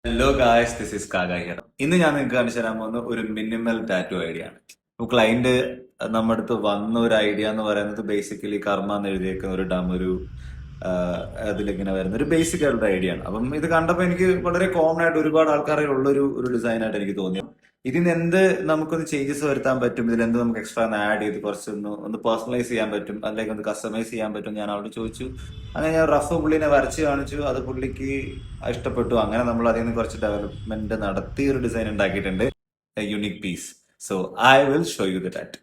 Hello guys, this is Kaga here. ഇന്ന് ഞാൻ നിങ്ങൾക്ക് കാണിച്ചു തരാൻ പോകുന്ന ഒരു മിനിമൽ ടാറ്റു ഐഡിയ ആണ്. ഇപ്പോൾ ക്ലൈന്റ് നമ്മുടെ അടുത്ത് വന്ന ഒരു ഐഡിയ എന്ന് പറയുന്നത് ബേസിക്കലി കർമ്മ എന്ന് എഴുതിയേക്കുന്ന ഒരു അതിലിങ്ങനെ വരുന്ന ഒരു ബേസിക് ആയിട്ടുള്ള ഐഡിയ ആണ്. അപ്പം ഇത് കണ്ടപ്പോൾ എനിക്ക് വളരെ കോമൺ ആയിട്ട് ഒരുപാട് ആൾക്കാരിൽ ഉള്ള ഒരു ഡിസൈൻ ആയിട്ട് എനിക്ക് തോന്നി. ഇതിന് എന്ത് നമുക്കൊന്ന് ചേഞ്ചസ് വരുത്താൻ പറ്റും, ഇതിൽ എന്ത് നമുക്ക് എക്സ്ട്രാ ഒന്ന് ആഡ് ചെയ്ത് കുറച്ചൊന്ന് പേഴ്സണലൈസ് ചെയ്യാൻ പറ്റും, അതിലേക്ക് ഒന്ന് കസ്റ്റമൈസ് ചെയ്യാൻ പറ്റും ഞാൻ അവളോട് ചോദിച്ചു. അങ്ങനെ ഞാൻ റഫ് പുള്ളിനെ വരച്ച് കാണിച്ചു, അത് പുള്ളിക്ക് ഇഷ്ടപ്പെട്ടു. അങ്ങനെ നമ്മൾ അതിൽ നിന്ന് കുറച്ച് ഡെവലപ്മെന്റ് നടത്തി ഒരു ഡിസൈൻ ഉണ്ടാക്കിയിട്ടുണ്ട്, unique piece. So I will show you the tat.